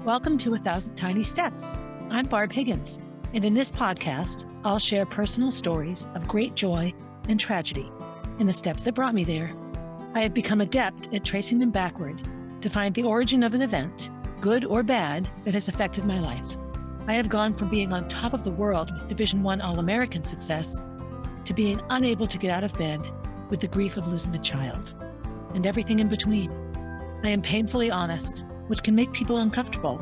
Welcome to 1,000 Tiny Steps. I'm Barb Higgins, and in this podcast, I'll share personal stories of great joy and tragedy and the steps that brought me there. I have become adept at tracing them backward to find the origin of an event, good or bad, that has affected my life. I have gone from being on top of the world with Division I All-American success to being unable to get out of bed with the grief of losing a child, and everything in between. I am painfully honest, which can make people uncomfortable,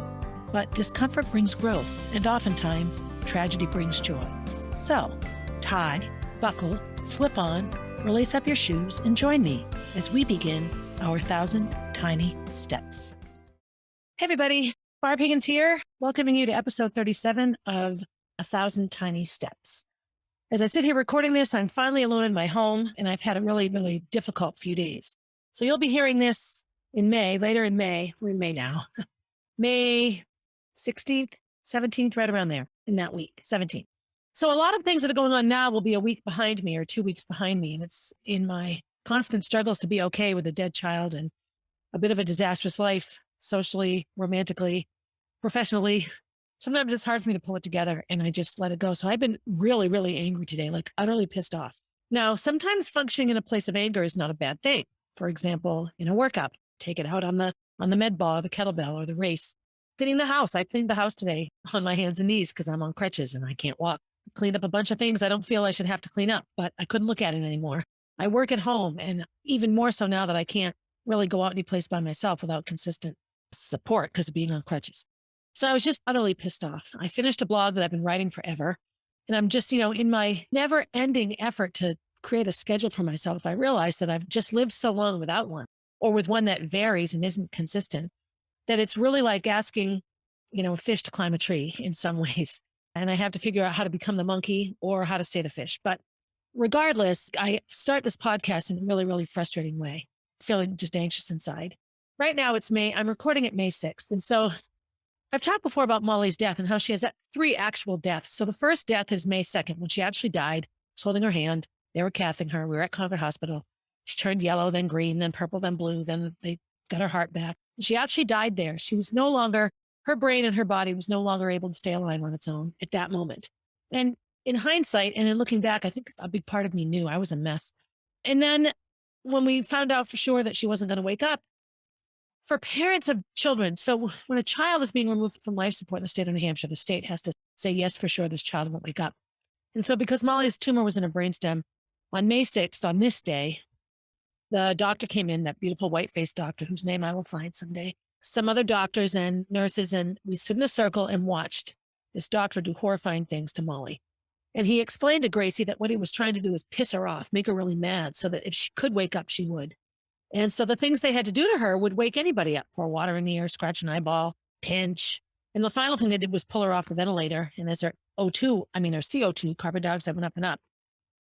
but discomfort brings growth, and oftentimes, tragedy brings joy. So, tie, buckle, slip on, or lace up your shoes, and join me as we begin our 1,000 Tiny Steps. Hey everybody, Barb Higgins here, welcoming you to episode 37 of 1,000 Tiny Steps. As I sit here recording this, I'm finally alone in my home, and I've had a really, really difficult few days. So you'll be hearing this in May, later in May. We're in May now. May 16th, 17th, right around there in that week, 17th. So a lot of things that are going on now will be a week behind me or 2 weeks behind me. And it's in my constant struggles to be okay with a dead child and a bit of a disastrous life, socially, romantically, professionally. Sometimes it's hard for me to pull it together and I just let it go. So I've been really, really angry today, like utterly pissed off. Now, sometimes functioning in a place of anger is not a bad thing. For example, in a workout, take it out on the med ball or the kettlebell or the race. Cleaning the house. I cleaned the house today on my hands and knees because I'm on crutches and I can't walk. Cleaned up a bunch of things I don't feel I should have to clean up, but I couldn't look at it anymore. I work at home, and even more so now that I can't really go out any place by myself without consistent support because of being on crutches. So I was just utterly pissed off. I finished a blog that I've been writing forever, and I'm just, in my never-ending effort to create a schedule for myself, I realized that I've just lived so long without one, or with one that varies and isn't consistent, that it's really like asking, a fish to climb a tree in some ways. And I have to figure out how to become the monkey or how to stay the fish. But regardless, I start this podcast in a really, really frustrating way, feeling just anxious inside. Right now it's May. I'm recording it May 6th. And so I've talked before about Molly's death and how she has 3 actual deaths. So the first death is May 2nd when she actually died. I was holding her hand. They were cathing her. We were at Concord Hospital. She turned yellow, then green, then purple, then blue. Then they got her heart back. She actually died there. She was no longer, her brain and her body was no longer able to stay alive on its own at that moment. And in hindsight, and in looking back, I think a big part of me knew I was a mess. And then when we found out for sure that she wasn't going to wake up, for parents of children, so when a child is being removed from life support in the state of New Hampshire, the state has to say, yes, for sure, this child won't wake up. And so because Molly's tumor was in her brainstem, on May 6th, on this day, the doctor came in, that beautiful white-faced doctor whose name I will find someday, some other doctors and nurses, and we stood in a circle and watched this doctor do horrifying things to Molly. And he explained to Gracie that what he was trying to do was piss her off, make her really mad so that if she could wake up, she would. And so the things they had to do to her would wake anybody up: pour water in the ear, scratch an eyeball, pinch. And the final thing they did was pull her off the ventilator. And as her CO2, carbon dioxide went up and up,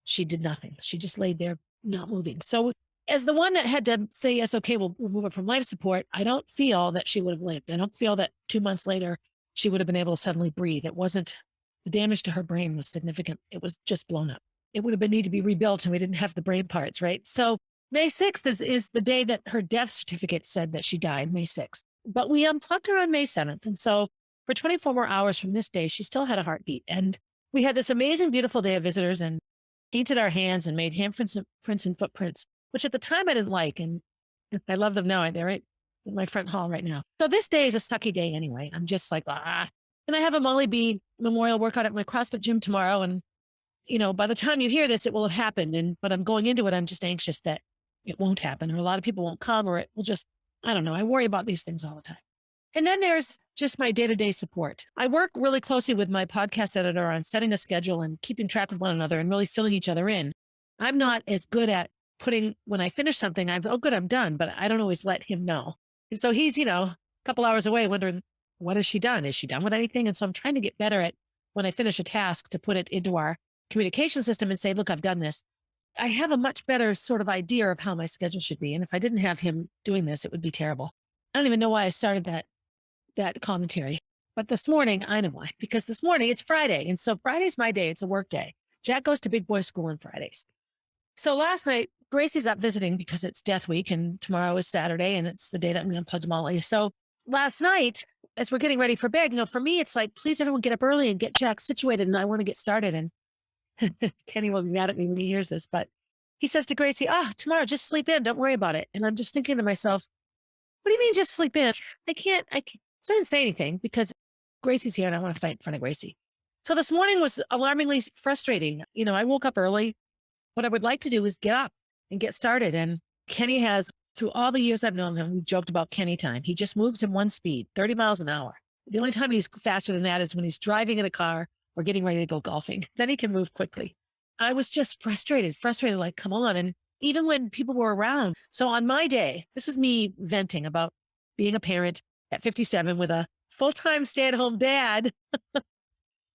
she did nothing. She just laid there not moving. So as the one that had to say, yes, okay, we'll remove her from life support, I don't feel that she would have lived. I don't feel that 2 months later, she would have been able to suddenly breathe. It wasn't, the damage to her brain was significant. It was just blown up. It would have been need to be rebuilt and we didn't have the brain parts, right? So May 6th is the day that her death certificate said that she died, May 6th. But we unplugged her on May 7th. And so for 24 more hours from this day, she still had a heartbeat. And we had this amazing, beautiful day of visitors and painted our hands and made handprints and footprints, which at the time I didn't like. And I love them now. They're right in my front hall right now. So this day is a sucky day anyway. I'm just like, And I have a Molly B memorial workout at my CrossFit gym tomorrow. And, by the time you hear this, it will have happened. But I'm going into it, I'm just anxious that it won't happen, or a lot of people won't come, or it will just, I don't know. I worry about these things all the time. And then there's just my day-to-day support. I work really closely with my podcast editor on setting a schedule and keeping track with one another and really filling each other in. I'm not as good at when I finish something, I'm done, but I don't always let him know. And so he's, a couple hours away wondering, what has she done? Is she done with anything? And so I'm trying to get better at when I finish a task to put it into our communication system and say, look, I've done this. I have a much better sort of idea of how my schedule should be. And if I didn't have him doing this, it would be terrible. I don't even know why I started that commentary. But this morning, I know why. Because this morning, it's Friday. And so Friday's my day. It's a work day. Jack goes to big boy school on Fridays. So last night, Gracie's up visiting because it's death week. And tomorrow is Saturday. And it's the day that we unplugged Molly. So last night, as we're getting ready for bed, for me, it's like, please everyone get up early and get Jack situated. And I want to get started. And Kenny will be mad at me when he hears this, but he says to Gracie, tomorrow, just sleep in. Don't worry about it. And I'm just thinking to myself, what do you mean just sleep in? I can't. So I didn't say anything because Gracie's here and I want to fight in front of Gracie. So this morning was alarmingly frustrating. I woke up early. What I would like to do is get up and get started. And Kenny has, through all the years I've known him, we joked about Kenny time. He just moves in one speed, 30 miles an hour. The only time he's faster than that is when he's driving in a car or getting ready to go golfing. Then he can move quickly. I was just frustrated, like, come on. And even when people were around. So on my day, this is me venting about being a parent at 57 with a full-time stay-at-home dad.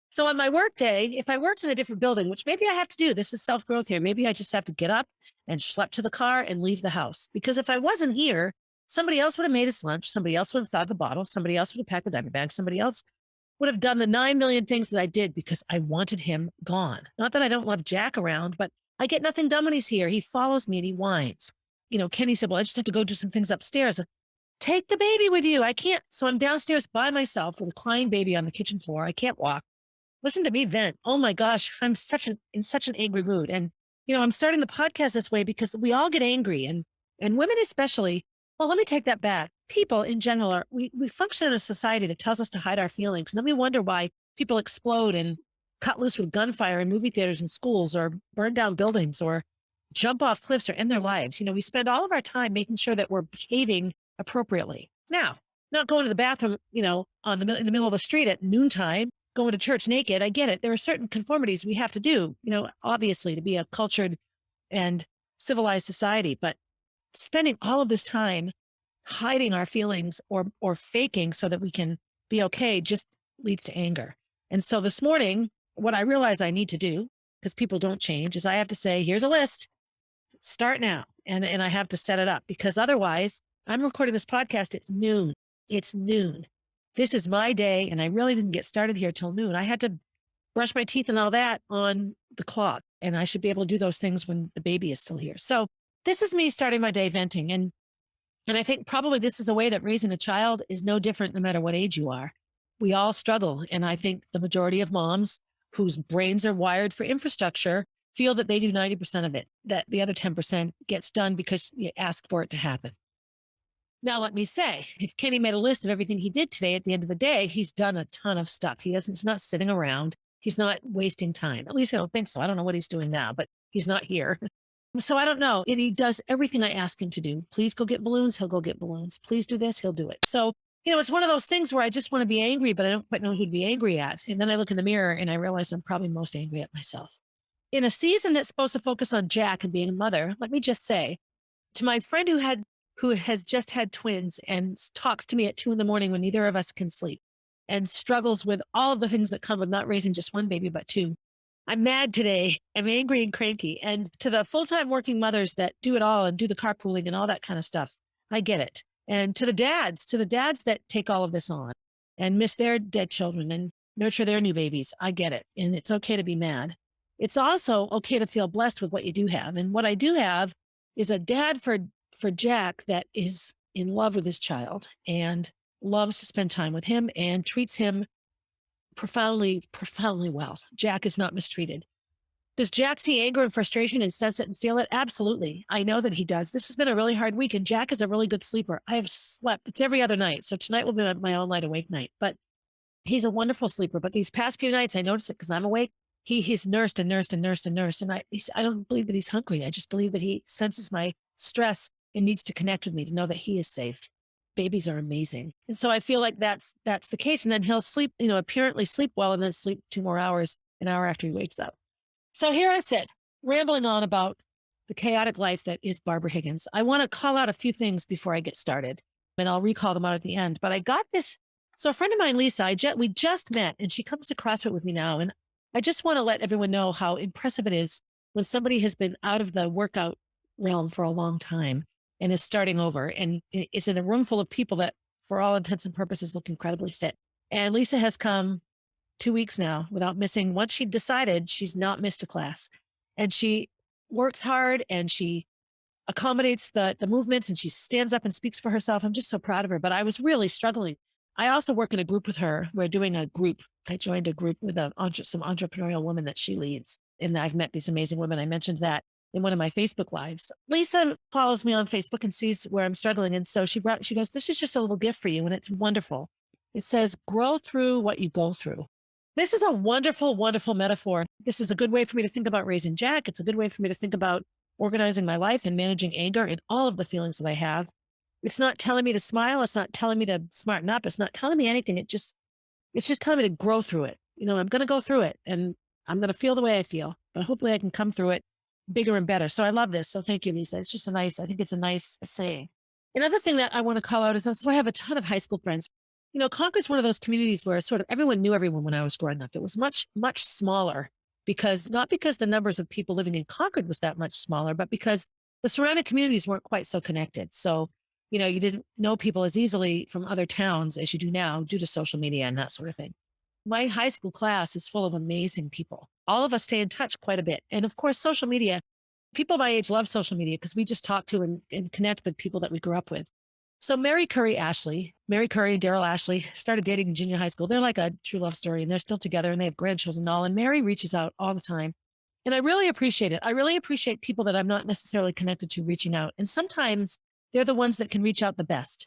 So on my work day, if I worked in a different building, which maybe I have to do, this is self-growth here. Maybe I just have to get up and schlep to the car and leave the house. Because if I wasn't here, somebody else would have made us lunch. Somebody else would have thawed the bottle. Somebody else would have packed the diaper bag. Somebody else would have done the 9 million things that I did because I wanted him gone. Not that I don't love Jack around, but I get nothing done when he's here. He follows me and he whines. Kenny said, well, I just have to go do some things upstairs. Take the baby with you. I can't. So I'm downstairs by myself with a crying baby on the kitchen floor. I can't walk. Listen to me vent. Oh my gosh, I'm in such an angry mood. And, I'm starting the podcast this way because we all get angry and women especially. Well, let me take that back. People in general we function in a society that tells us to hide our feelings. And then we wonder why people explode and cut loose with gunfire in movie theaters and schools or burn down buildings or jump off cliffs or end their lives. We spend all of our time making sure that we're behaving appropriately. Now, not going to the bathroom, in the middle of the street at noontime, going to church naked. I get it. There are certain conformities we have to do, obviously to be a cultured and civilized society, but spending all of this time hiding our feelings or faking so that we can be okay just leads to anger. And so this morning, what I realize I need to do, because people don't change, is I have to say, here's a list, start now. And I have to set it up because otherwise I'm recording this podcast. It's noon. This is my day. And I really didn't get started here till noon. I had to brush my teeth and all that on the clock. And I should be able to do those things when the baby is still here. So this is me starting my day venting. And I think probably this is a way that raising a child is no different no matter what age you are. We all struggle. And I think the majority of moms whose brains are wired for infrastructure feel that they do 90% of it, that the other 10% gets done because you ask for it to happen. Now, let me say, if Kenny made a list of everything he did today, at the end of the day, he's done a ton of stuff. He's not sitting around. He's not wasting time. At least I don't think so. I don't know what he's doing now, but he's not here. So I don't know. And he does everything I ask him to do. Please go get balloons. He'll go get balloons. Please do this. He'll do it. So, it's one of those things where I just want to be angry, but I don't quite know who to be angry at. And then I look in the mirror and I realize I'm probably most angry at myself. In a season that's supposed to focus on Jack and being a mother, let me just say to my friend who has just had twins and talks to me at 2 a.m. when neither of us can sleep and struggles with all of the things that come with not raising just one baby, but 2. I'm mad today. I'm angry and cranky. And to the full-time working mothers that do it all and do the carpooling and all that kind of stuff, I get it. And to the dads that take all of this on and miss their dead children and nurture their new babies, I get it. And it's okay to be mad. It's also okay to feel blessed with what you do have. And what I do have is a dad for Jack that is in love with his child and loves to spend time with him and treats him profoundly, profoundly well. Jack is not mistreated. Does Jack see anger and frustration and sense it and feel it? Absolutely. I know that he does. This has been a really hard week and Jack is a really good sleeper. I have slept. It's every other night. So tonight will be my all night awake night, but he's a wonderful sleeper. But these past few nights, I notice it because I'm awake. He's nursed and nursed and nursed and nursed. And I don't believe that he's hungry. I just believe that he senses my stress and needs to connect with me to know that he is safe. Babies are amazing. And so I feel like that's the case. And then he'll sleep, apparently sleep well and then sleep 2 more hours, an hour after he wakes up. So here I sit, rambling on about the chaotic life that is Barbara Higgins. I want to call out a few things before I get started, and I'll recall them out at the end. But I got this. So a friend of mine, Lisa, we just met, and she comes to CrossFit with me now. And I just want to let everyone know how impressive it is when somebody has been out of the workout realm for a long time and is starting over and is in a room full of people that, for all intents and purposes, look incredibly fit. And Lisa has come 2 weeks now without missing. Once she decided, she's not missed a class. And she works hard and she accommodates the movements and she stands up and speaks for herself. I'm just so proud of her. But I was really struggling. I also work in a group with her. We're doing a group. I joined a group with some entrepreneurial women that she leads. And I've met these amazing women. I mentioned that in one of my Facebook lives. Lisa follows me on Facebook and sees where I'm struggling. And so she goes, this is just a little gift for you. And it's wonderful. It says, grow through what you go through. This is a wonderful, wonderful metaphor. This is a good way for me to think about raising Jack. It's a good way for me to think about organizing my life and managing anger and all of the feelings that I have. It's not telling me to smile. It's not telling me to smarten up. It's not telling me anything. It's just telling me to grow through it. I'm going to go through it and I'm going to feel the way I feel, but hopefully I can come through it bigger and better. So I love this. So thank you, Lisa. It's just I think it's a nice saying. Another thing that I want to call out is, so I have a ton of high school friends. Concord's one of those communities where sort of everyone knew everyone when I was growing up. It was much, much smaller not because the numbers of people living in Concord was that much smaller, but because the surrounding communities weren't quite so connected. So, you didn't know people as easily from other towns as you do now due to social media and that sort of thing. My high school class is full of amazing people. All of us stay in touch quite a bit. And of course, social media, people my age love social media because we just talk to and connect with people that we grew up with. So Mary Curry and Daryl Ashley started dating in junior high school. They're like a true love story and they're still together and they have grandchildren and all. And Mary reaches out all the time. And I really appreciate it. I really appreciate people that I'm not necessarily connected to reaching out. And sometimes they're the ones that can reach out the best.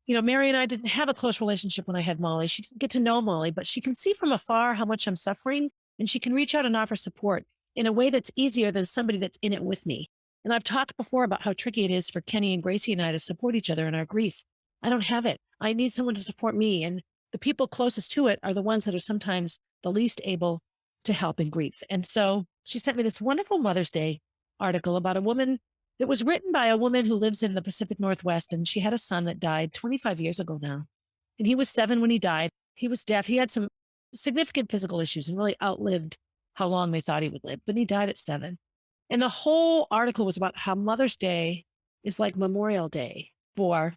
Mary and I didn't have a close relationship when I had Molly. She didn't get to know Molly, but she can see from afar how much I'm suffering and she can reach out and offer support in a way that's easier than somebody that's in it with me. And I've talked before about how tricky it is for Kenny and Gracie and I to support each other in our grief. I don't have it. I need someone to support me. And the people closest to it are the ones that are sometimes the least able to help in grief. And so she sent me this wonderful Mother's Day article about a woman. It was written by a woman who lives in the Pacific Northwest, and she had a son that died 25 years ago now. And he was 7 when he died. He was deaf. He had some significant physical issues and really outlived how long they thought he would live, but he died at 7. And the whole article was about how Mother's Day is like Memorial Day for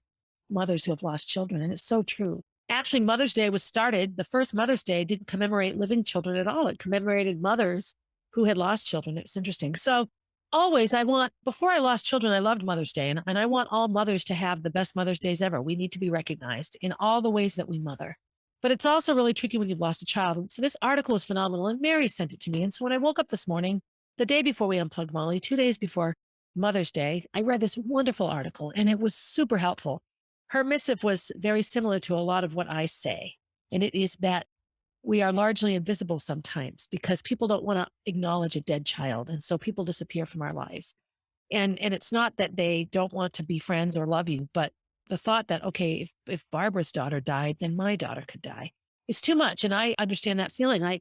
mothers who have lost children. And it's so true. Actually, Mother's Day the first Mother's Day didn't commemorate living children at all. It commemorated mothers who had lost children. It's interesting. So always before I lost children, I loved Mother's Day. And I want all mothers to have the best Mother's Days ever. We need to be recognized in all the ways that we mother. But it's also really tricky when you've lost a child. And so this article is phenomenal. And Mary sent it to me. And so when I woke up this morning, the day before we unplugged Molly, 2 days before Mother's Day, I read this wonderful article and it was super helpful. Her missive was very similar to a lot of what I say. And it is that we are largely invisible sometimes because people don't want to acknowledge a dead child. And so people disappear from our lives. And it's not that they don't want to be friends or love you, but the thought that, okay, if Barbara's daughter died, then my daughter could die. It's too much. And I understand that feeling.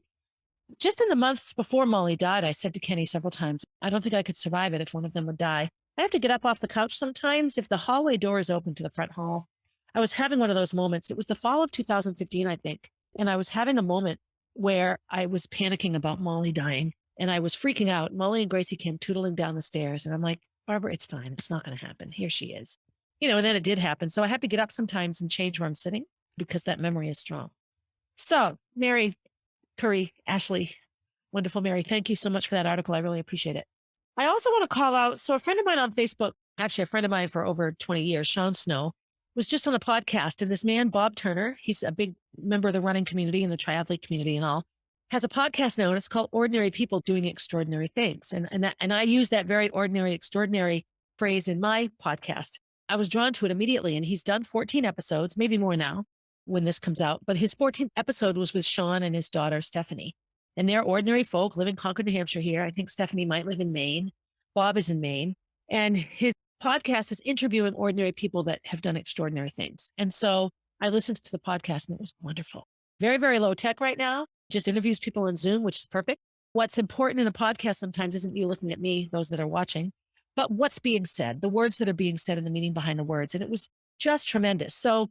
Just in the months before Molly died, I said to Kenny several times, I don't think I could survive it if one of them would die. I have to get up off the couch sometimes if the hallway door is open to the front hall. I was having one of those moments. It was the fall of 2015, I think. And I was having a moment where I was panicking about Molly dying and I was freaking out. Molly and Gracie came tootling down the stairs and I'm like, Barbara, it's fine. It's not going to happen. Here she is. And then it did happen. So I have to get up sometimes and change where I'm sitting because that memory is strong. So Mary Curry, Ashley, wonderful Mary, thank you so much for that article. I really appreciate it. I also want to call out, so a friend of mine on Facebook, actually a friend of mine for over 20 years, Sean Snow, was just on a podcast. And this man, Bob Turner, he's a big member of the running community and the triathlete community and all, has a podcast now and it's called Ordinary People Doing Extraordinary Things. And I use that very ordinary, extraordinary phrase in my podcast. I was drawn to it immediately and he's done 14 episodes, maybe more now when this comes out, but his 14th episode was with Sean and his daughter, Stephanie. And they're ordinary folk, live in Concord, New Hampshire here. I think Stephanie might live in Maine. Bob is in Maine. And his podcast is interviewing ordinary people that have done extraordinary things. And so I listened to the podcast and it was wonderful. Very, very low tech right now. Just interviews people on Zoom, which is perfect. What's important in a podcast sometimes isn't you looking at me, those that are watching, but what's being said, the words that are being said and the meaning behind the words. And it was just tremendous. So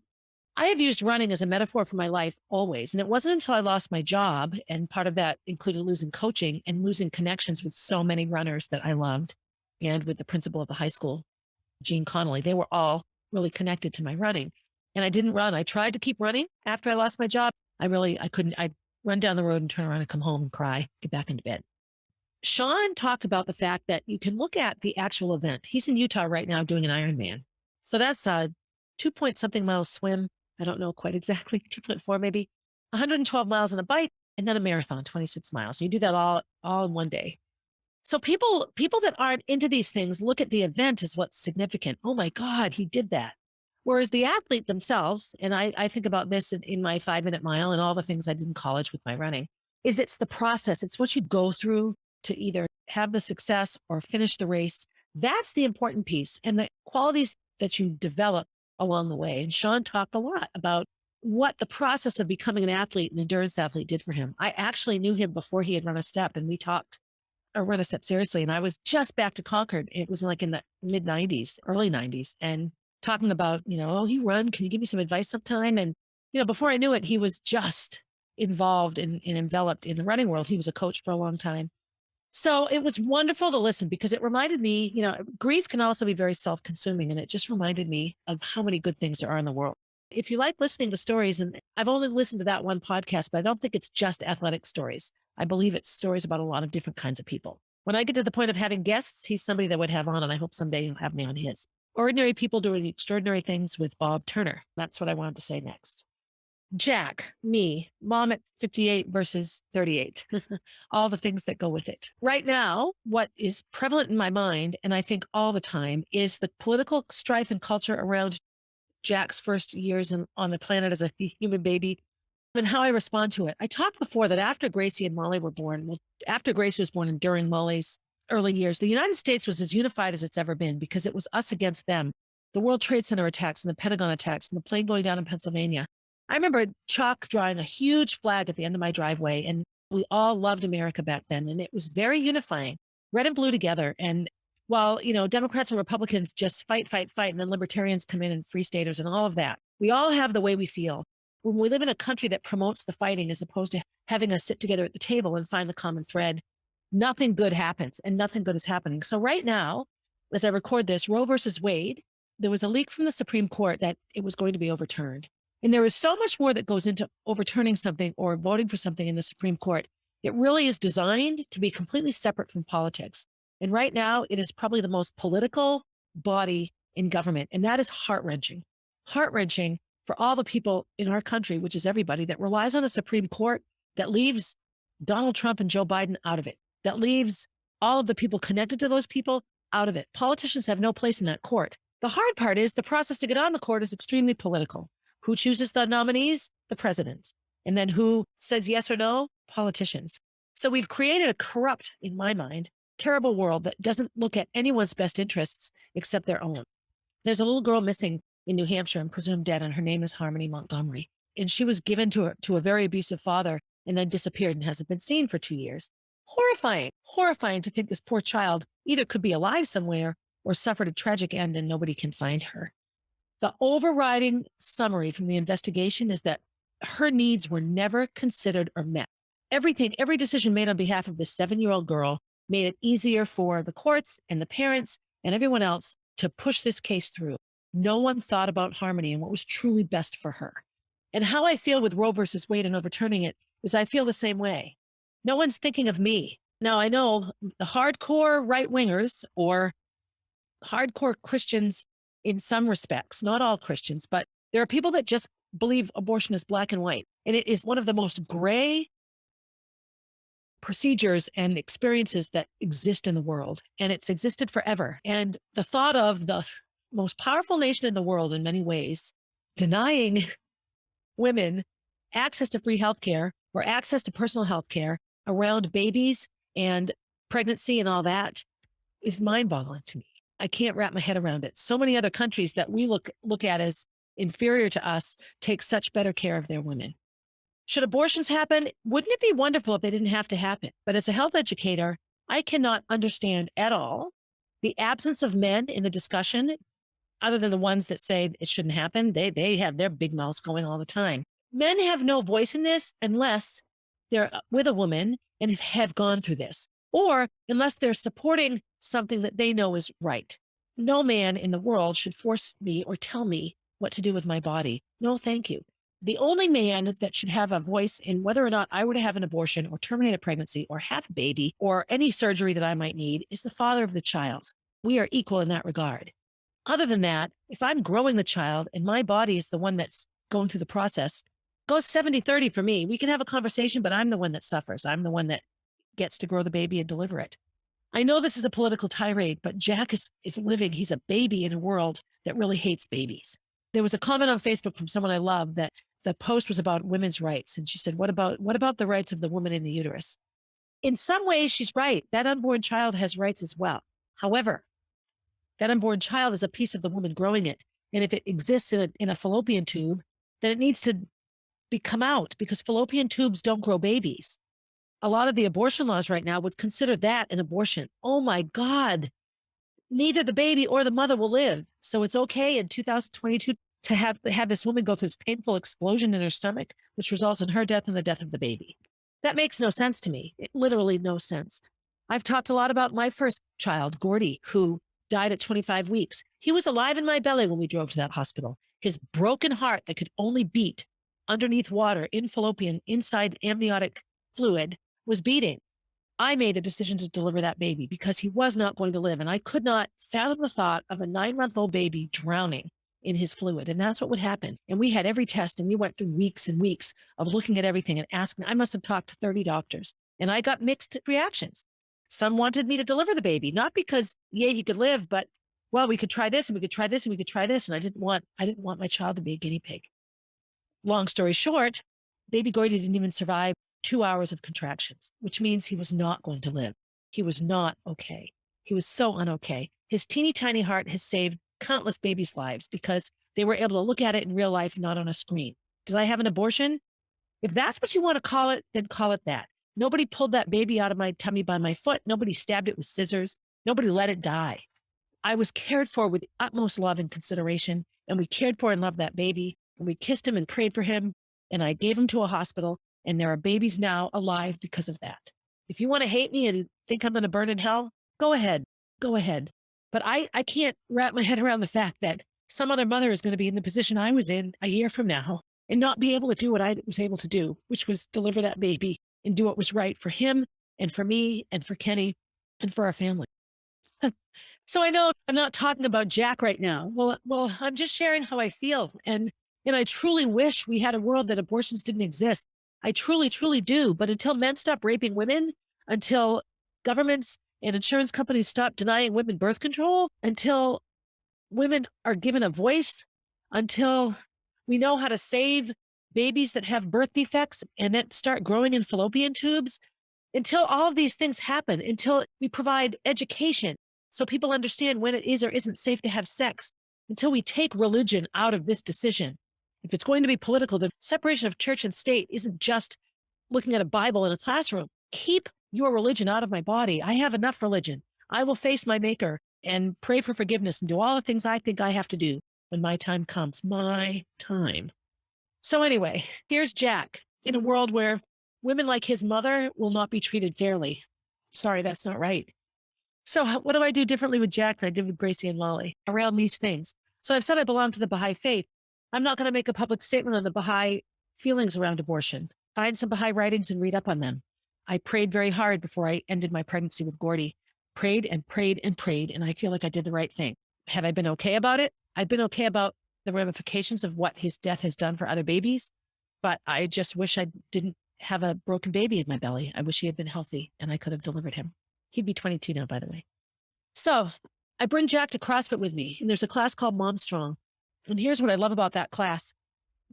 I have used running as a metaphor for my life always. And it wasn't until I lost my job, and part of that included losing coaching and losing connections with so many runners that I loved, and with the principal of the high school, Gene Connolly. They were all really connected to my running. And I didn't run. I tried to keep running after I lost my job. I couldn't. I'd run down the road and turn around and come home and cry, get back into bed. Sean talked about the fact that you can look at the actual event. He's in Utah right now doing an Ironman. So that's a 2 point something miles swim. I don't know quite exactly, 2.4 maybe, 112 miles on a bike, and then a marathon, 26 miles. You do that all in one day. So people that aren't into these things look at the event as what's significant. Oh my God, he did that. Whereas the athlete themselves, and I think about this in my 5 minute mile and all the things I did in college with my running, is it's the process. It's what you go through to either have the success or finish the race. That's the important piece and the qualities that you develop along the way. And Sean talked a lot about what the process of becoming an athlete, an endurance athlete did for him. I actually knew him before he had run a step and we talked or run a step seriously. And I was just back to Concord. It was like in the mid 90s, early 90s. And talking about, oh, you run, can you give me some advice sometime? And, before I knew it, he was just involved and enveloped in the running world. He was a coach for a long time. So it was wonderful to listen because it reminded me, grief can also be very self-consuming. And it just reminded me of how many good things there are in the world. If you like listening to stories, and I've only listened to that one podcast, but I don't think it's just athletic stories. I believe it's stories about a lot of different kinds of people. When I get to the point of having guests, he's somebody that would have on, and I hope someday he'll have me on his. Ordinary People Doing Extraordinary Things with Bob Turner. That's what I wanted to say next. Jack, me, mom at 58 versus 38, all the things that go with it. Right now, what is prevalent in my mind, and I think all the time, is the political strife and culture around Jack's first years on the planet as a human baby and how I respond to it. I talked before that after Gracie and Molly were born, after Gracie was born and during Molly's early years, the United States was as unified as it's ever been because it was us against them. The World Trade Center attacks and the Pentagon attacks and the plane going down in Pennsylvania. I remember Chuck drawing a huge flag at the end of my driveway, and we all loved America back then. And it was very unifying, red and blue together. And while, Democrats and Republicans just fight, and then libertarians come in and free staters and all of that, we all have the way we feel. When we live in a country that promotes the fighting as opposed to having us sit together at the table and find the common thread, nothing good happens and nothing good is happening. So right now, as I record this, Roe versus Wade, there was a leak from the Supreme Court that it was going to be overturned. And there is so much more that goes into overturning something or voting for something in the Supreme Court. It really is designed to be completely separate from politics. And right now, it is probably the most political body in government. And that is heart-wrenching for all the people in our country, which is everybody, that relies on a Supreme Court that leaves Donald Trump and Joe Biden out of it, that leaves all of the people connected to those people out of it. Politicians have no place in that court. The hard part is the process to get on the court is extremely political. Who chooses the nominees? The presidents. And then who says yes or no? Politicians. So we've created a corrupt, in my mind, terrible world that doesn't look at anyone's best interests except their own. There's a little girl missing in New Hampshire and presumed dead, and her name is Harmony Montgomery. And she was given to a very abusive father and then disappeared and hasn't been seen for 2 years. Horrifying to think this poor child either could be alive somewhere or suffered a tragic end and nobody can find her. The overriding summary from the investigation is that her needs were never considered or met. Every decision made on behalf of this 7-year-old girl made it easier for the courts and the parents and everyone else to push this case through. No one thought about Harmony and what was truly best for her. And how I feel with Roe versus Wade and overturning it is I feel the same way. No one's thinking of me. Now, I know the hardcore right-wingers or hardcore Christians in some respects, not all Christians, but there are people that just believe abortion is black and white. And it is one of the most gray procedures and experiences that exist in the world. And it's existed forever. And the thought of the most powerful nation in the world in many ways, denying women access to free healthcare or access to personal healthcare around babies and pregnancy and all that is mind-boggling to me. I can't wrap my head around it. So many other countries that we look at as inferior to us take such better care of their women. Should abortions happen? Wouldn't it be wonderful if they didn't have to happen? But as a health educator, I cannot understand at all the absence of men in the discussion, other than the ones that say it shouldn't happen. They have their big mouths going all the time. Men have no voice in this unless they're with a woman and have gone through this, or unless they're supporting something that they know is right. No man in the world should force me or tell me what to do with my body. No, thank you. The only man that should have a voice in whether or not I were to have an abortion or terminate a pregnancy or have a baby or any surgery that I might need is the father of the child. We are equal in that regard. Other than that, if I'm growing the child and my body is the one that's going through the process, go 70-30 for me. We can have a conversation, but I'm the one that suffers. I'm the one that gets to grow the baby and deliver it. I know this is a political tirade, but Jack is living. He's a baby in a world that really hates babies. There was a comment on Facebook from someone I love that the post was about women's rights. And she said, what about the rights of the woman in the uterus? In some ways, she's right. That unborn child has rights as well. However, that unborn child is a piece of the woman growing it. And if it exists in a fallopian tube, then it needs to come out because fallopian tubes don't grow babies. A lot of the abortion laws right now would consider that an abortion. Oh my God. Neither the baby or the mother will live. So it's okay in 2022 to have this woman go through this painful explosion in her stomach, which results in her death and the death of the baby. That makes no sense to me. It literally no sense. I've talked a lot about my first child, Gordy, who died at 25 weeks. He was alive in my belly when we drove to that hospital. His broken heart that could only beat underneath water in fallopian, inside amniotic fluid, was beating. I made a decision to deliver that baby because he was not going to live. And I could not fathom the thought of a 9-month-old baby drowning in his fluid. And that's what would happen. And we had every test and we went through weeks and weeks of looking at everything and asking. I must have talked to 30 doctors and I got mixed reactions. Some wanted me to deliver the baby, not because, yay, he could live, but, well, we could try this and we could try this and we could try this. And I didn't want my child to be a guinea pig. Long story short, baby Gordy didn't even survive 2 hours of contractions, which means he was not going to live. He was not okay. He was so unokay. His teeny tiny heart has saved countless babies' lives because they were able to look at it in real life, not on a screen. Did I have an abortion? If that's what you want to call it, then call it that. Nobody pulled that baby out of my tummy by my foot. Nobody stabbed it with scissors. Nobody let it die. I was cared for with the utmost love and consideration, and we cared for and loved that baby, and we kissed him and prayed for him, and I gave him to a hospital, and there are babies now alive because of that. If you want to hate me and think I'm going to burn in hell, go ahead. Go ahead. But I can't wrap my head around the fact that some other mother is going to be in the position I was in a year from now and not be able to do what I was able to do, which was deliver that baby and do what was right for him and for me and for Kenny and for our family. So I know I'm not talking about Jack right now. Well, I'm just sharing how I feel. And I truly wish we had a world that abortions didn't exist. I truly, truly do. But until men stop raping women, until governments and insurance companies stop denying women birth control, until women are given a voice, until we know how to save babies that have birth defects and then start growing in fallopian tubes, until all of these things happen, until we provide education so people understand when it is or isn't safe to have sex, until we take religion out of this decision. If it's going to be political, the separation of church and state isn't just looking at a Bible in a classroom. Keep your religion out of my body. I have enough religion. I will face my maker and pray for forgiveness and do all the things I think I have to do when my time comes. My time. So anyway, here's Jack in a world where women like his mother will not be treated fairly. Sorry, that's not right. So what do I do differently with Jack than I did with Gracie and Molly around these things? So I've said I belong to the Baha'i faith. I'm not going to make a public statement on the Baha'i feelings around abortion. Find some Baha'i writings and read up on them. I prayed very hard before I ended my pregnancy with Gordy. Prayed and prayed and prayed, and I feel like I did the right thing. Have I been okay about it? I've been okay about the ramifications of what his death has done for other babies, but I just wish I didn't have a broken baby in my belly. I wish he had been healthy and I could have delivered him. He'd be 22 now, by the way. So I bring Jack to CrossFit with me, and there's a class called Mom Strong. And here's what I love about that class.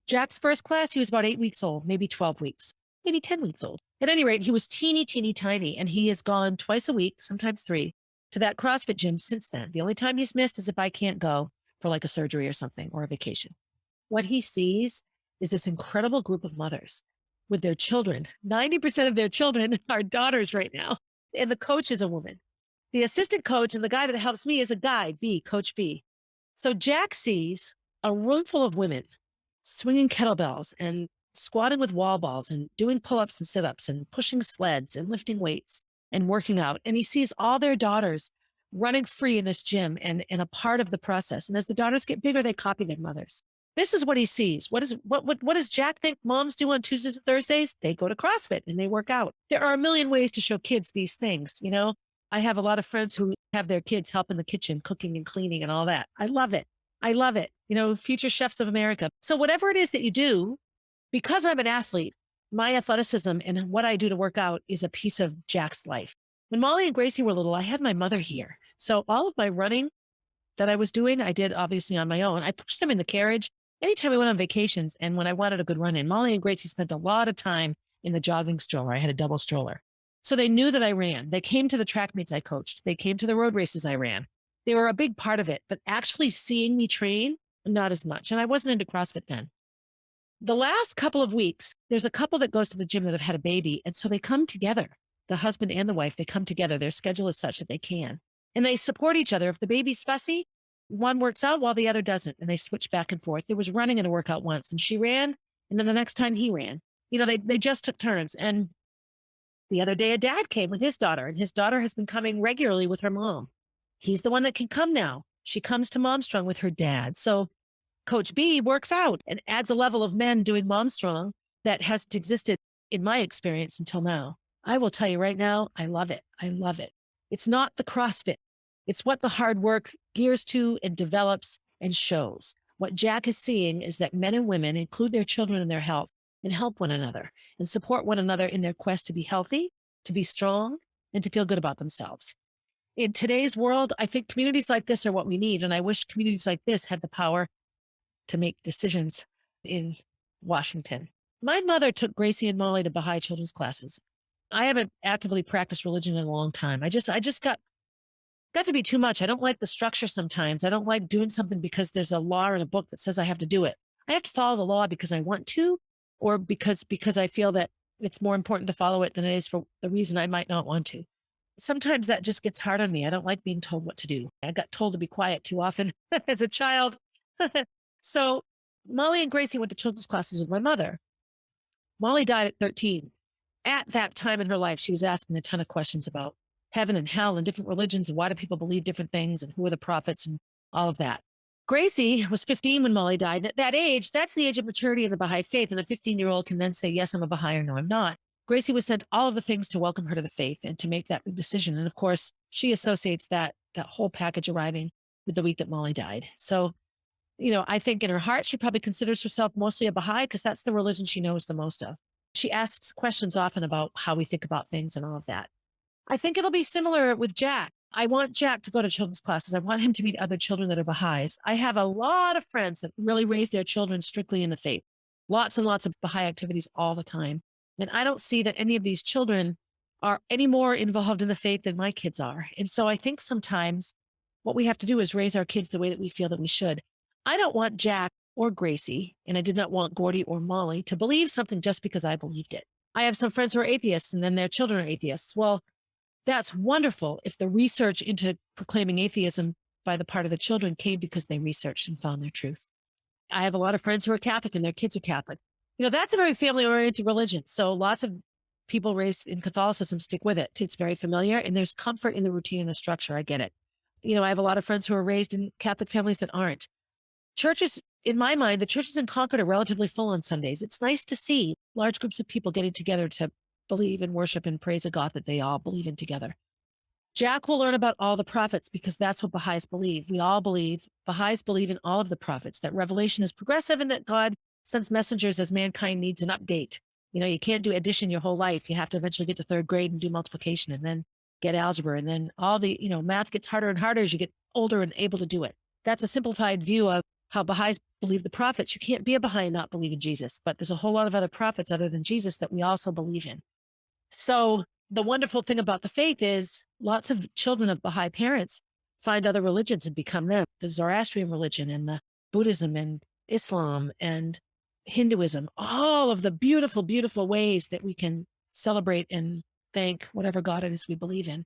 Jack's first class, he was about 8 weeks old, maybe 12 weeks, maybe 10 weeks old. At any rate, he was teeny, teeny, tiny, and he has gone twice a week, sometimes 3, to that CrossFit gym since then. The only time he's missed is if I can't go for like a surgery or something or a vacation. What he sees is this incredible group of mothers with their children. 90% of their children are daughters right now. And the coach is a woman. The assistant coach and the guy that helps me is a guy, Coach B. So Jack sees a room full of women swinging kettlebells and squatting with wall balls and doing pull-ups and sit-ups and pushing sleds and lifting weights and working out. And he sees all their daughters running free in this gym and a part of the process. And as the daughters get bigger, they copy their mothers. This is what he sees. What does Jack think moms do on Tuesdays and Thursdays? They go to CrossFit and they work out. There are a million ways to show kids these things. I have a lot of friends who have their kids help in the kitchen, cooking and cleaning and all that. I love it. I love it. Future chefs of America. So whatever it is that you do, because I'm an athlete, my athleticism and what I do to work out is a piece of Jack's life. When Molly and Gracie were little, I had my mother here. So all of my running that I was doing, I did obviously on my own. I pushed them in the carriage anytime we went on vacations and when I wanted a good run in. Molly and Gracie spent a lot of time in the jogging stroller. I had a double stroller. So they knew that I ran. They came to the track meets I coached. They came to the road races I ran. They were a big part of it, but actually seeing me train, not as much. And I wasn't into CrossFit then. The last couple of weeks, there's a couple that goes to the gym that have had a baby. And so they come together, the husband and the wife, they come together. Their schedule is such that they can. And they support each other. If the baby's fussy, one works out while the other doesn't. And they switch back and forth. There was running in a workout once and she ran. And then the next time he ran, they just took turns. And the other day, a dad came with his daughter and his daughter has been coming regularly with her mom. He's the one that can come now. She comes to Mom Strong with her dad. So Coach B works out and adds a level of men doing Mom Strong that hasn't existed in my experience until now. I will tell you right now, I love it. I love it. It's not the CrossFit. It's what the hard work gears to and develops and shows. What Jack is seeing is that men and women include their children in their health and help one another and support one another in their quest to be healthy, to be strong, and to feel good about themselves. In today's world, I think communities like this are what we need. And I wish communities like this had the power to make decisions in Washington. My mother took Gracie and Molly to Baha'i children's classes. I haven't actively practiced religion in a long time. I just got to be too much. I don't like the structure sometimes. I don't like doing something because there's a law in a book that says I have to do it. I have to follow the law because I want to, or because I feel that it's more important to follow it than it is for the reason I might not want to. Sometimes that just gets hard on me. I don't like being told what to do. I got told to be quiet too often as a child. So Molly and Gracie went to children's classes with my mother. Molly died at 13. At that time in her life, she was asking a ton of questions about heaven and hell and different religions and why do people believe different things and who are the prophets and all of that. Gracie was 15 when Molly died. And at that age, that's the age of maturity in the Baha'i faith. And a 15-year-old can then say, yes, I'm a Baha'i or no, I'm not. Gracie was sent all of the things to welcome her to the faith and to make that decision. And of course, she associates that whole package arriving with the week that Molly died. So, I think in her heart, she probably considers herself mostly a Baha'i because that's the religion she knows the most of. She asks questions often about how we think about things and all of that. I think it'll be similar with Jack. I want Jack to go to children's classes. I want him to meet other children that are Baha'is. I have a lot of friends that really raise their children strictly in the faith. Lots and lots of Baha'i activities all the time. And I don't see that any of these children are any more involved in the faith than my kids are. And so I think sometimes what we have to do is raise our kids the way that we feel that we should. I don't want Jack or Gracie, and I did not want Gordy or Molly to believe something just because I believed it. I have some friends who are atheists and then their children are atheists. Well, that's wonderful if the research into proclaiming atheism by the part of the children came because they researched and found their truth. I have a lot of friends who are Catholic and their kids are Catholic. That's a very family-oriented religion. So lots of people raised in Catholicism stick with it. It's very familiar and there's comfort in the routine and the structure. I get it. I have a lot of friends who are raised in Catholic families that aren't. Churches, in my mind, the churches in Concord are relatively full on Sundays. It's nice to see large groups of people getting together to believe and worship and praise a God that they all believe in together. Jack will learn about all the prophets because that's what Baha'is believe. Baha'is believe in all of the prophets, that revelation is progressive and that God sends messengers as mankind needs an update. You can't do addition your whole life. You have to eventually get to third grade and do multiplication and then get algebra. And then all the, math gets harder and harder as you get older and able to do it. That's a simplified view of how Baha'is believe the prophets. You can't be a Baha'i and not believe in Jesus, but there's a whole lot of other prophets other than Jesus that we also believe in. So the wonderful thing about the faith is lots of children of Baha'i parents find other religions and become them. The Zoroastrian religion and the Buddhism and Islam and Hinduism, all of the beautiful, beautiful ways that we can celebrate and thank whatever God it is we believe in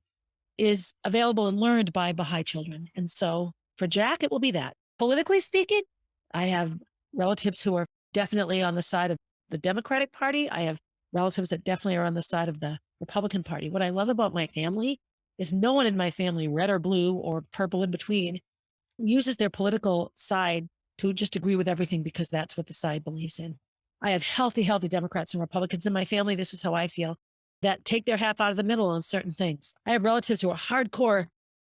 is available and learned by Baha'i children. And so for Jack, it will be that. Politically speaking, I have relatives who are definitely on the side of the Democratic Party. I have relatives that definitely are on the side of the Republican Party. What I love about my family is no one in my family, red or blue or purple in between, uses their political side to just agree with everything because that's what the side believes in. I have healthy Democrats and Republicans in my family. This is how I feel, that take their half out of the middle on certain things. I have relatives who are hardcore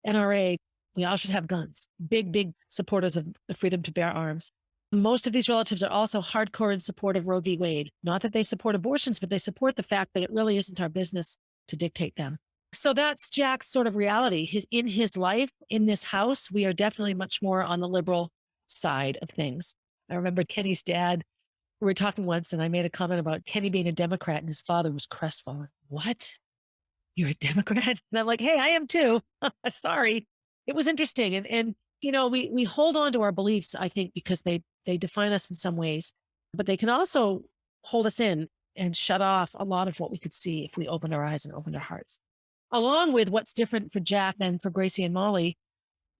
NRA. We all should have guns. Big supporters of the freedom to bear arms. Most of these relatives are also hardcore in support of Roe v. Wade. Not that they support abortions, but they support the fact that it really isn't our business to dictate them. So that's Jack's sort of reality. In his life, in this house, we are definitely much more on the liberal side of things. I remember Kenny's dad, we were talking once and I made a comment about Kenny being a Democrat and his father was crestfallen. What? You're a Democrat? And I'm like, hey, I am too. Sorry. It was interesting. And we hold on to our beliefs, I think, because they define us in some ways, but they can also hold us in and shut off a lot of what we could see if we opened our eyes and opened our hearts. Along with what's different for Jack than for Gracie and Molly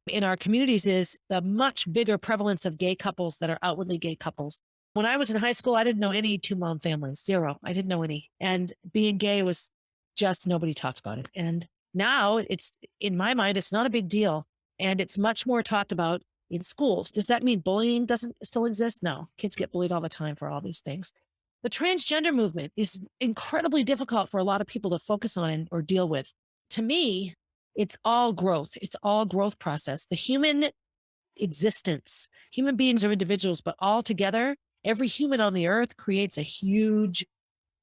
in our communities is the much bigger prevalence of gay couples that are outwardly gay couples. When I was in high school, I didn't know any two-mom families, zero. I didn't know any. And being gay was just nobody talked about it. And now it's, in my mind, it's not a big deal. And it's much more talked about in schools. Does that mean bullying doesn't still exist? No, kids get bullied all the time for all these things. The transgender movement is incredibly difficult for a lot of people to focus on or deal with. To me, it's all growth. It's all growth process. The human existence, human beings are individuals, but all together, every human on the earth creates a huge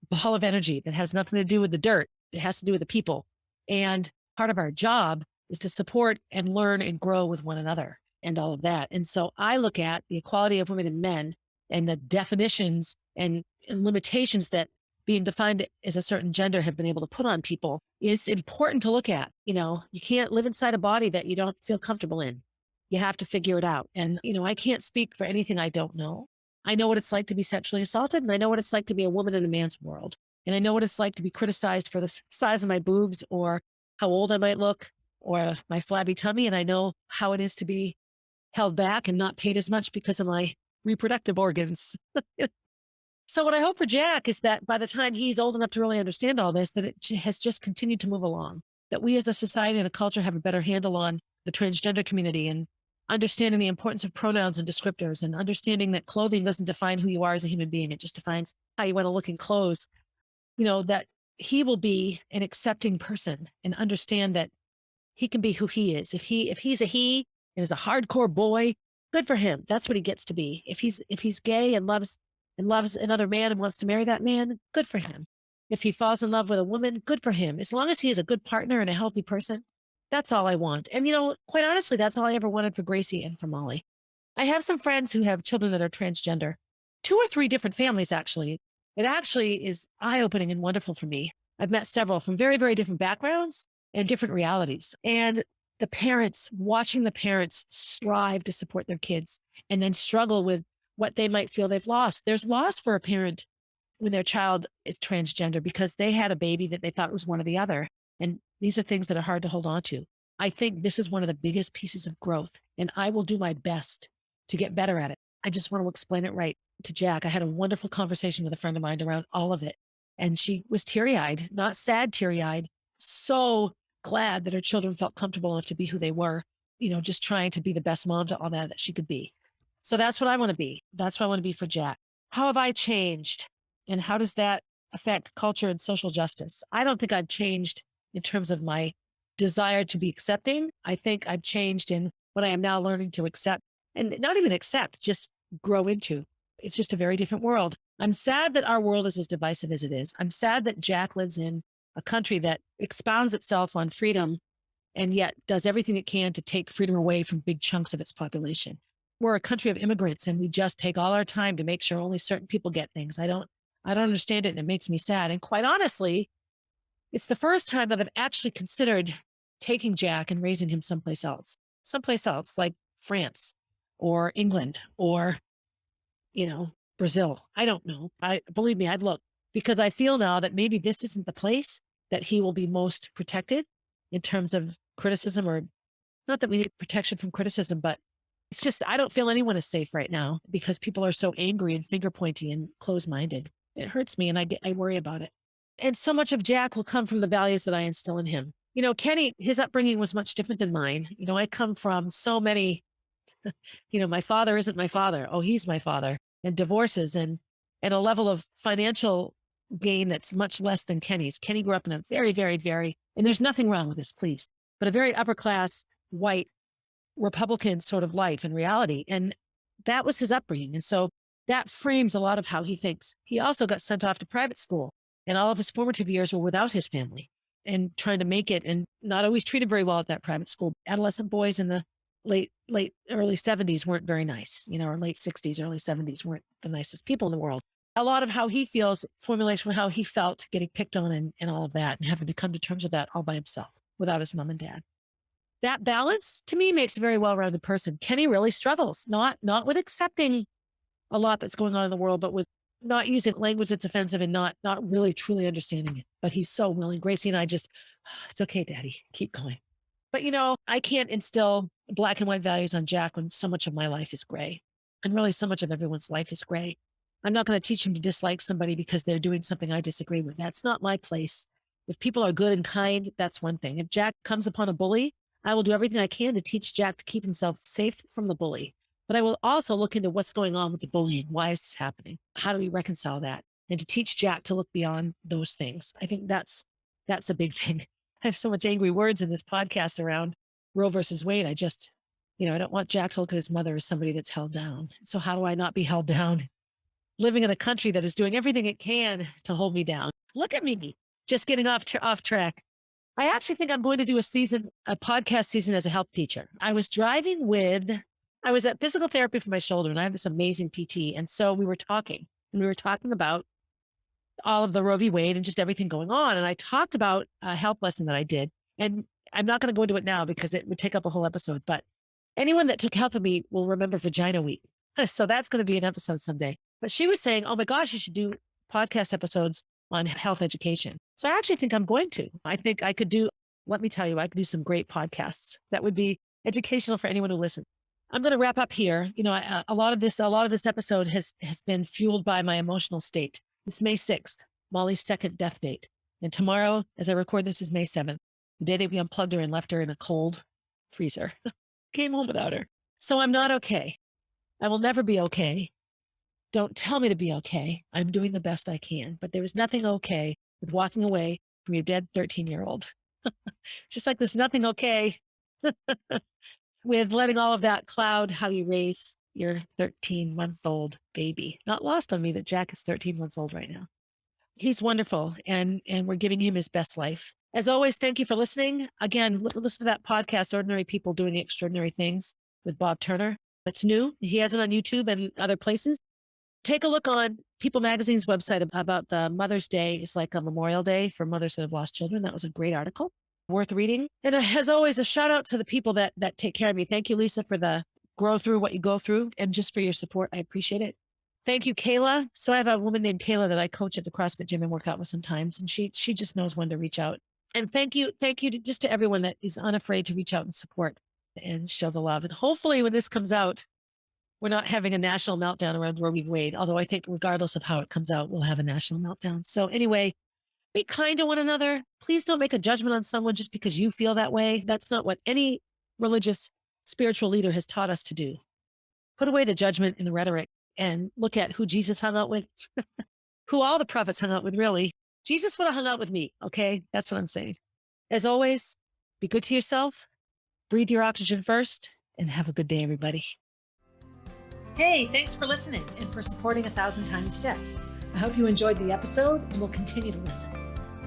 ball of energy that has nothing to do with the dirt. It has to do with the people. And part of our job is to support and learn and grow with one another and all of that. And so I look at the equality of women and men and the definitions and limitations that being defined as a certain gender have been able to put on people is important to look at. You can't live inside a body that you don't feel comfortable in. You have to figure it out. And, I can't speak for anything I don't know. I know what it's like to be sexually assaulted, and I know what it's like to be a woman in a man's world. And I know what it's like to be criticized for the size of my boobs or how old I might look or my flabby tummy. And I know how it is to be held back and not paid as much because of my reproductive organs. So what I hope for Jack is that by the time he's old enough to really understand all this, that it has just continued to move along, that we as a society and a culture have a better handle on the transgender community and understanding the importance of pronouns and descriptors and understanding that clothing doesn't define who you are as a human being. It just defines how you want to look in clothes. That he will be an accepting person and understand that he can be who he is. If he's a he and is a hardcore boy, good for him. That's what he gets to be. If he's gay and loves another man and wants to marry that man, good for him. If he falls in love with a woman, good for him. As long as he is a good partner and a healthy person, that's all I want. And, quite honestly, that's all I ever wanted for Gracie and for Molly. I have some friends who have children that are transgender, 2 or 3 different families, actually. It actually is eye-opening and wonderful for me. I've met several from very, very different backgrounds and different realities. And watching the parents strive to support their kids and then struggle with what they might feel they've lost. There's loss for a parent when their child is transgender because they had a baby that they thought was one or the other. And these are things that are hard to hold on to. I think this is one of the biggest pieces of growth, and I will do my best to get better at it. I just want to explain it right to Jack. I had a wonderful conversation with a friend of mine around all of it, and she was teary-eyed, not sad, teary-eyed, so glad that her children felt comfortable enough to be who they were, just trying to be the best mom to all that she could be. So that's what I want to be. That's what I want to be for Jack. How have I changed? And how does that affect culture and social justice? I don't think I've changed in terms of my desire to be accepting. I think I've changed in what I am now learning to accept and not even accept, just grow into. It's just a very different world. I'm sad that our world is as divisive as it is. I'm sad that Jack lives in a country that expounds itself on freedom and yet does everything it can to take freedom away from big chunks of its population. We're a country of immigrants and we just take all our time to make sure only certain people get things. I don't understand it and it makes me sad. And quite honestly, it's the first time that I've actually considered taking Jack and raising him someplace else like France or England or, Brazil. I don't know. Believe me, I'd look because I feel now that maybe this isn't the place that he will be most protected in terms of criticism, or not that we need protection from criticism, but it's just, I don't feel anyone is safe right now because people are so angry and finger pointy and closed-minded. It hurts me and I worry about it. And so much of Jack will come from the values that I instill in him. Kenny, his upbringing was much different than mine. I come from so many My father isn't my father. Oh, he's my father. And divorces and a level of financial gain that's much less than Kenny's. Kenny grew up in a very, very, very, and there's nothing wrong with this, please, but a very upper class, white, Republican sort of life and reality. And that was his upbringing. And so that frames a lot of how he thinks. He also got sent off to private school, and all of his formative years were without his family and trying to make it, and not always treated very well at that private school. Adolescent boys in the early 70s weren't very nice, or late 60s, early 70s weren't the nicest people in the world. A lot of how he feels formulation with how he felt getting picked on and all of that, and having to come to terms with that all by himself without his mom and dad. That balance to me makes a very well-rounded person. Kenny really struggles, not with accepting a lot that's going on in the world, but with not using language that's offensive and not really truly understanding it. But he's so willing. Gracie and I just, it's okay, Daddy, keep going. But I can't instill black and white values on Jack when so much of my life is gray. And really so much of everyone's life is gray. I'm not going to teach him to dislike somebody because they're doing something I disagree with. That's not my place. If people are good and kind, that's one thing. If Jack comes upon a bully, I will do everything I can to teach Jack to keep himself safe from the bully. But I will also look into what's going on with the bullying. Why is this happening? How do we reconcile that? And to teach Jack to look beyond those things. I think that's a big thing. I have so much angry words in this podcast around Roe versus Wade. I just, I don't want Jack to look at his mother as somebody that's held down. So how do I not be held down? Living in a country that is doing everything it can to hold me down. Look at me, just getting off track. I actually think I'm going to do a podcast season as a health teacher. I was at physical therapy for my shoulder, and I have this amazing PT. And so we were talking about all of the Roe v. Wade and just everything going on. And I talked about a health lesson that I did. And I'm not going to go into it now because it would take up a whole episode, but anyone that took health with me will remember Vagina Week. So that's going to be an episode someday. But she was saying, oh my gosh, you should do podcast episodes on health education. So I actually think I'm going to. I think I could do some great podcasts that would be educational for anyone who listens. I'm going to wrap up here. A lot of this episode has been fueled by my emotional state. It's May 6th, Molly's second death date. And tomorrow, as I record this, is May 7th, the day that we unplugged her and left her in a cold freezer. Came home without her. So I'm not okay. I will never be okay. Don't tell me to be okay. I'm doing the best I can. But there is nothing okay with walking away from your dead 13-year-old. Just like there's nothing okay with letting all of that cloud how you raise your 13-month-old baby. Not lost on me that Jack is 13 months old right now. He's wonderful, and we're giving him his best life. As always, thank you for listening. Again, listen to that podcast, Ordinary People Doing Extraordinary Things with Bob Turner. It's new. He has it on YouTube and other places. Take a look on People Magazine's website about the Mother's Day. It's like a Memorial Day for mothers that have lost children. That was a great article, worth reading. And as always, a shout out to the people that take care of me. Thank you, Lisa, for the grow through what you go through and just for your support. I appreciate it. Thank you, Kayla. So I have a woman named Kayla that I coach at the CrossFit gym and work out with sometimes. And she just knows when to reach out. And thank you just to everyone that is unafraid to reach out and support and show the love. And hopefully when this comes out, we're not having a national meltdown around Roe v. Wade, although I think regardless of how it comes out, we'll have a national meltdown. So anyway, be kind to one another. Please don't make a judgment on someone just because you feel that way. That's not what any religious, spiritual leader has taught us to do. Put away the judgment and the rhetoric and look at who Jesus hung out with, who all the prophets hung out with, really. Jesus would have hung out with me, okay? That's what I'm saying. As always, be good to yourself, breathe your oxygen first, and have a good day, everybody. Hey, thanks for listening and for supporting 1,000 Tiny Steps. I hope you enjoyed the episode and will continue to listen.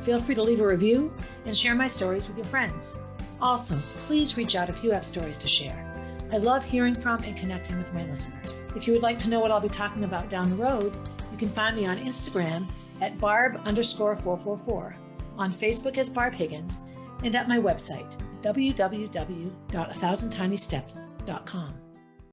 Feel free to leave a review and share my stories with your friends. Also, please reach out if you have stories to share. I love hearing from and connecting with my listeners. If you would like to know what I'll be talking about down the road, you can find me on Instagram at barb_444, on Facebook as Barb Higgins, and at my website, www.1000tinysteps.com.